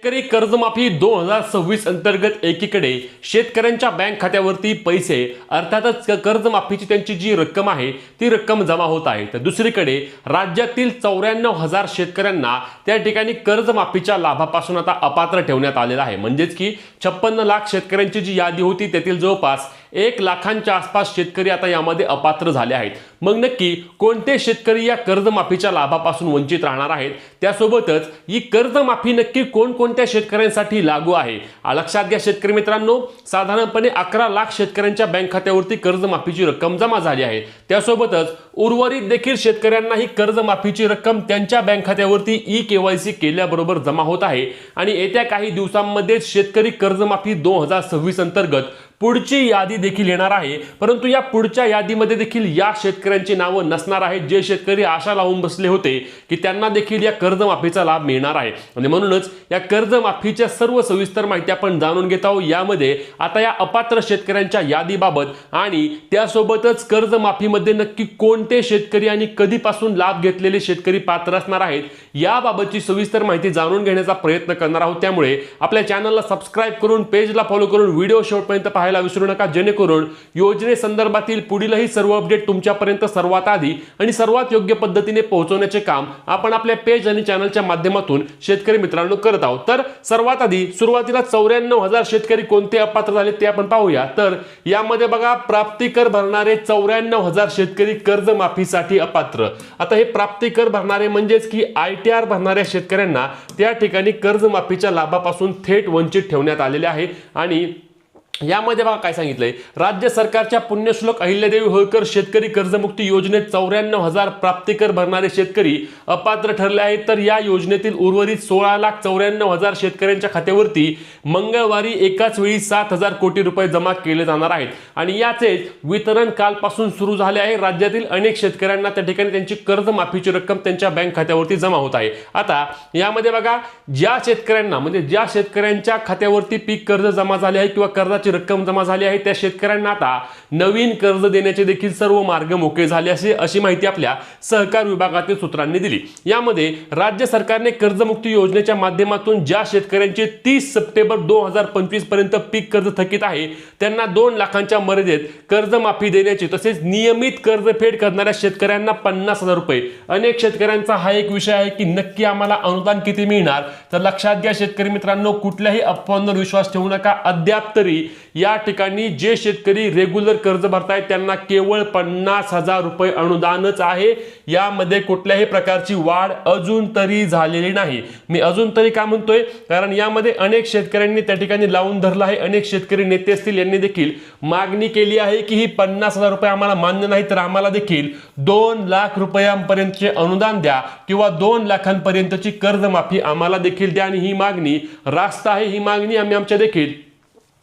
शेतकरी कर्जमाफी 2026 अंतर्गत एकीकडे शेतकऱ्यांच्या बँक खात्यावरती पैसे अर्थातच कर्जमाफीची त्यांची जी रक्कम आहे ती रक्कम जमा होत आहे, तर दुसरीकडे राज्यातील 94,000 शेतकऱ्यांना त्या ठिकाणी कर्जमाफीच्या लाभापासून आता अपात्र ठेवण्यात आलेला आहे। म्हणजेच की 56 लाख शेतकऱ्यांची जी यादी होती त्यातील जवळपास 1 लाखांच्या आसपास शेतकरी आता यामध्ये अपात्र झाले आहेत। मग नक्की कोणते शेतकरी या कर्जमाफीच्या लाभापासून वंचित राहणार आहेत, त्यासोबतच ही कर्जमाफी नक्की कोणकोणत्या शेतकऱ्यांसाठी लागू आहे लक्षात घ्या शेतकरी मित्रांनो। साधारणपणे 11 लाख शेतकऱ्यांच्या बँक खात्यावरती कर्जमाफीची रक्कम जमा झाली आहे। त्यासोबतच उर्वरित देखील शेतकऱ्यांना ही कर्जमाफीची रक्कम त्यांच्या बँक खात्यावरती ई-केवायसी केल्याबरोबर जमा होत आहे आणि येत्या काही दिवसांमध्ये शेतकरी कर्जमाफी 2026 अंतर्गत पुढची यादी देखील येणार आहे। परंतु या पुढच्या यादीमध्ये देखील या शेतकऱ्यांची नावे नसणार आहेत जे शेतकरी आशा लावून बसले होते की त्यांना देखील या कर्जमाफीचा लाभ मिळणार आहे। आणि म्हणूनच या कर्जमाफीच्या सर्व सविस्तर माहिती आपण जाणून घेत आहोत। यामध्ये आता या अपात्र शेतकऱ्यांच्या यादीबाबत आणि त्यासोबतच कर्जमाफीमध्ये नक्की कोणते शेतकरी आणि कधीपासून लाभ घेतलेले शेतकरी पात्र असणार आहेत याबाबतची सविस्तर माहिती जाणून घेण्याचा प्रयत्न करणार आहोत। त्यामुळे आपल्या चॅनलला सबस्क्राइब करून पेजला फॉलो करून व्हिडिओ शेवटपर्यंत पाहायला विसरू नका, जेणेकरून योजनेसंदर्भातील पुढीलही सर्व अपडेट तुमच्यापर्यंत सर्वात आधी आणि सर्वात योग्य पद्धतीने पोहोचवण्याचे काम आपण आपल्या पेज आणि चॅनलच्या माध्यमातून शेतकरी मित्रांनो करत आहोत। तर सर्वात आधी सुरुवातीला 94,000 शेतकरी कोणते अपात्र झाले ते आपण पाहूया। तर यामध्ये बघा, प्राप्ती कर भरणारे 94,000 शेतकरी कर्जमाफीसाठी अपात्र। आता हे प्राप्ती कर भरणारे म्हणजेच की ITR भरणाऱ्या शेतकऱ्यांना त्या ठिकाणी कर्जमाफीच्या लाभापासून थेट वंचित ठेवण्यात आलेले आहे। आणि यामध्ये बघा काय सांगितलंय, राज्य सरकारच्या पुण्यश्लोक अहिल्यादेवी होळकर शेतकरी कर्जमुक्ती योजनेत 94,000 प्राप्तिकर भरणारे शेतकरी अपात्र ठरले आहेत। तर या योजनेतील उर्वरित 16,94,000 शेतकऱ्यांच्या खात्यावरती मंगळवारी एकाच वेळी 7,000 कोटी रुपये जमा केले जाणार आहेत आणि याचे वितरण कालपासून सुरू झाले आहे। राज्यातील अनेक शेतकऱ्यांना त्या ठिकाणी त्यांची कर्जमाफीची रक्कम त्यांच्या बँक खात्यावरती जमा होत आहे। आता यामध्ये बघा, ज्या शेतकऱ्यांना म्हणजे ज्या शेतकऱ्यांच्या खात्यावरती पीक कर्ज जमा झाले आहे किंवा कर्जाची रक्कम जमा झाली आहे त्या शेतकऱ्यांना आता नवीन कर्ज देण्याचे देखील सर्व मार्ग मोकळे झाले अशी माहिती आपल्या सहकार विभागातील सूत्रांनी दिली। यामध्ये राज्य सरकारने कर्जमुक्ती योजनेच्या माध्यमातून ज्या शेतकऱ्यांचे 30 सप्टेंबर 2025 पर्यंत पीक कर्ज थकीत आहे त्यांना 2 लाखांच्या मर्यादेत कर्जमाफी देण्याची, तसेच नियमित कर्जफेड करणाऱ्या शेतकऱ्यांना 50,000 रुपये। अनेक शेतकऱ्यांचा हा एक विषय आहे की नक्की आम्हाला अनुदान किती मिळणार, तर लक्षात घ्या शेतकरी मित्रांनो, कुठल्याही अफवांवर विश्वास ठेवू नका। अद्याप तरी या ठिकाणी जे शेतकरी रेग्युलर कर्ज भरतायत त्यांना केवळ 50,000 रुपये अनुदानच आहे। यामध्ये कुठल्याही प्रकारची वाढ अजून तरी झालेली नाही। मी अजून तरी का म्हणतोय, कारण यामध्ये अनेक शेतकऱ्यांनी त्या ठिकाणी लावून धरला आहे। अनेक शेतकरी नेते असतील यांनी देखील मागणी केली आहे की ही 50,000 रुपये आम्हाला मान्य नाही, तर आम्हाला देखील 2 लाख रुपयांपर्यंतचे अनुदान द्या किंवा 2 लाखांपर्यंतची कर्जमाफी आम्हाला देखील द्या। आणि ही मागणी रास्त आहे। ही मागणी आम्ही आमच्या देखील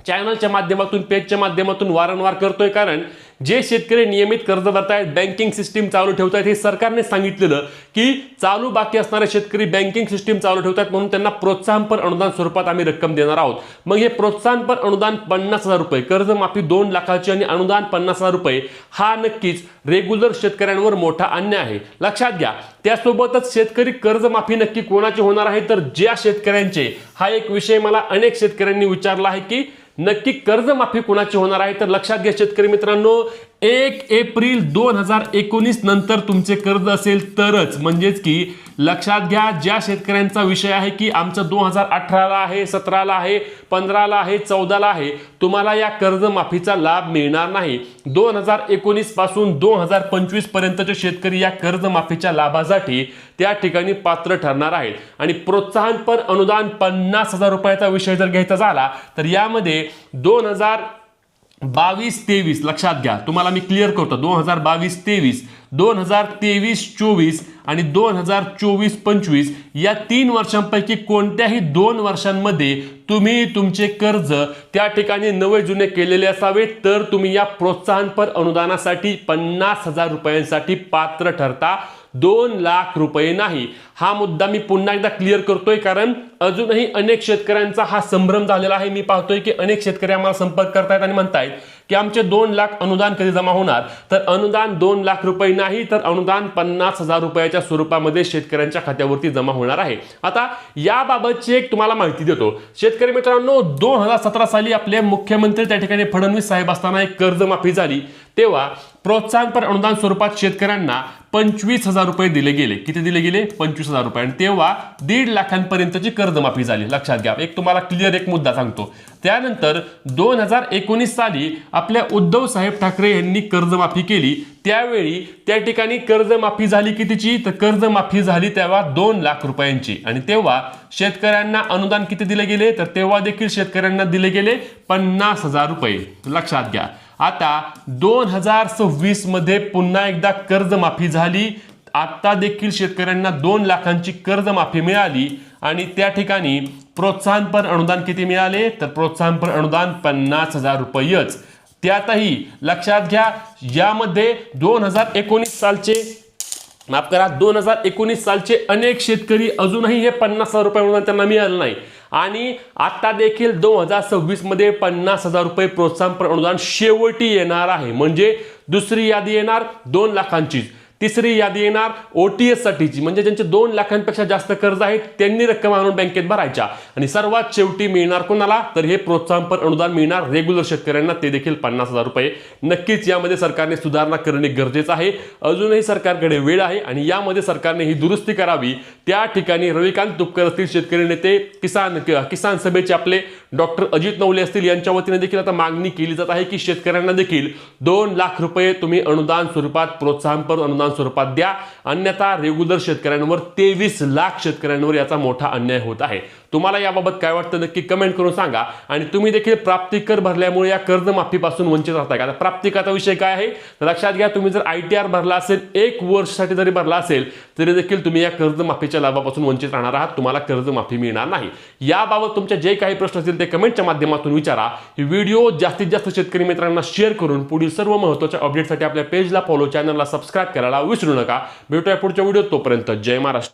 चॅनलच्या माध्यमातून पेजच्या माध्यमातून वारंवार करतोय, कारण जे शेतकरी नियमित कर्ज भरतायत, बँकिंग सिस्टीम चालू ठेवतायत, हे सरकारने सांगितलेलं की चालू बाकी असणारे शेतकरी बँकिंग सिस्टीम चालू ठेवतात म्हणून त्यांना प्रोत्साहनपर अनुदान स्वरूपात आम्ही रक्कम देणार आहोत। मग हे प्रोत्साहनपर अनुदान 50,000 रुपये, कर्जमाफी 2 लाखाची आणि अनुदान 50,000 रुपये, हा नक्कीच रेग्युलर शेतकऱ्यांवर मोठा अन्याय आहे, लक्षात घ्या। त्यासोबतच शेतकरी कर्जमाफी नक्की कोणाची होणार आहे, तर ज्या शेतकऱ्यांचे, हा एक विषय मला अनेक शेतकऱ्यांनी विचारला आहे की नक्की कर्जमाफी कोणाची होणार आहे, तर लक्षात घ्या शेतकरी मित्रांनो, 1 एप्रिल 2019 नंतर तुमचे कर्ज असेल तरच, म्हणजेच की लक्षात घ्या, ज्या शेतकऱ्यांचा विषय आहे की आमचं 2018 ला आहे, 17 ला आहे, 15 ला आहे, 14 ला आहे, तुम्हाला या कर्जमाफीचा लाभ मिळणार नाही। 2019 पासून 2025 पर्यंतचे शेतकरी या कर्जमाफीच्या लाभासाठी त्या ठिकाणी पात्र ठरणार आहेत। आणि प्रोत्साहनपर अनुदान 50,000 रुपयाचा विषय जर घ्यायचा झाला तर यामध्ये 2022-23 लक्षात घ्या, तुम्हाला मी क्लिअर करतो, 2022-23, 2023-24 आणि 2024-25 या 3 वर्षांपैकी कोणत्याही 2 वर्षांमध्ये तुम्ही तुमचे कर्ज त्या ठिकाणी नवे जुने केलेले असावे, तर तुम्ही या प्रोत्साहनपर अनुदानासाठी 50,000 रुपयांसाठी पात्र ठरता। 2 लाख रुपये नाही. हा मुद्दा मी पुन्हा एकदा क्लिअर करतोय, कारण अजूनही अनेक शेतकऱ्यांचा हा संभ्रम झालेला आहे. मी पाहतोय की अनेक शेतकरी आम्हाला संपर्क करतायत आणि म्हणतायत की आमचे 2 लाख अनुदान कधी जमा होणार. तर अनुदान 2 लाख रुपये नाही, तर अनुदान 50,000 रुपयाच्या स्वरूपामध्ये शेतकऱ्यांच्या खात्यावरती जमा होणार आहे. आता याबाबतची एक तुम्हाला माहिती देतो. शेतकरी मित्रांनो, 2017 साली आपले मुख्यमंत्री त्या ठिकाणी फडणवीस साहेब असताना एक कर्जमाफी झाली, तेव्हा प्रोत्साहनपर अनुदान स्वरूपात शेतकऱ्यांना 25,000 रुपये दिले गेले. किती दिले गेले? 25,000 रुपये. आणि तेव्हा 1.5 लाखांपर्यंतची कर्जमाफी झाली. लक्षात घ्या. एक तुम्हाला क्लिअर एक मुद्दा सांगतो. त्यानंतर 2019 साली आपल्या उद्धव साहेब ठाकरे यांनी कर्जमाफी केली. त्यावेळी त्या ठिकाणी कर्जमाफी झाली कितीची? तर कर्जमाफी झाली तेव्हा 2 लाख रुपयांची. आणि तेव्हा शेतकऱ्यांना अनुदान किती दिले गेले? तर तेव्हा देखील शेतकऱ्यांना दिले गेले 50,000 रुपये. लक्षात घ्या. आता 2026 मध्ये पुन्हा एकदा कर्जमाफी झाली. आता देखील शेतकऱ्यांना 2 लाखांची कर्जमाफी मिळाली आणि त्या ठिकाणी प्रोत्साहनपर अनुदान किती मिळाले? तर प्रोत्साहनपर अनुदान 50,000 रुपयेच. त्यातही लक्षात घ्या, यामध्ये 2019 सालचे 2019 सालचे अनेक शेतकरी अजूनही हे 50,000 रुपये अनुदान त्यांना मिळालं नाही. आणि आता देखील 2026 मध्ये 50,000 रुपये प्रोत्साहनपर अनुदान शेवटी येणार आहे. म्हणजे दुसरी यादी येणार 2 लाखांची, तिसरी यादी येणार OTS साठीची, म्हणजे ज्यांचे 2 लाखांपेक्षा जास्त कर्ज आहे त्यांनी रक्कम आणून बँकेत भरायच्या. आणि सर्वात शेवटी मिळणार कोणाला? तर हे प्रोत्साहनपर अनुदान मिळणार रेग्युलर शेतकऱ्यांना, ते देखील 50,000 रुपये. नक्कीच यामध्ये सरकारने सुधारणा करणे गरजेचं आहे. अजूनही सरकारकडे वेळ आहे आणि यामध्ये सरकारने ही दुरुस्ती करावी. त्या ठिकाणी रविकांत तुपकर असतील, शेतकरी नेते, किसान सभेचे आपले डॉक्टर अजित नवले असतील, यांच्या वतीने देखील आता मागणी केली जात आहे की शेतकऱ्यांना देखील 2 लाख रुपये तुम्ही अनुदान स्वरूपात, प्रोत्साहनपर अनुदान स्वरूपात द्या. अन्यथा रेग्युलर शेतकऱ्यांवर 23 लाख शेतकऱ्यांवर याचा मोठा अन्याय होत आहे. तुम्हाला याबाबत काय वाटतं नक्की कमेंट करून सांगा. आणि तुम्ही देखील प्राप्ती कर भरल्यामुळे या कर्जमाफीपासून वंचित राहताय का? आता प्राप्ती कराचा विषय काय आहे? तर लक्षात घ्या, तुम्ही जर ITR भरला असेल, 1 वर्षासाठी जरी भरला असेल, तरी देखील तुम्ही या कर्जमाफीच्या लाभापासून वंचित राहणार आहात. तुम्हाला कर्जमाफी मिळणार नाही. याबाबत तुमचे जे काही प्रश्न असतील ते कमेंटच्या माध्यमातून विचारा. ही व्हिडिओ जास्तीत जास्त शेतकरी मित्रांना शेअर करून पुढील सर्व महत्त्वाच्या अपडेटसाठी आपल्या पेजला फॉलो, चॅनलला सबस्क्राईब करायला विसरू नका. भेटूया पुढच्या व्हिडिओत. तोपर्यंत जय महाराष्ट्र.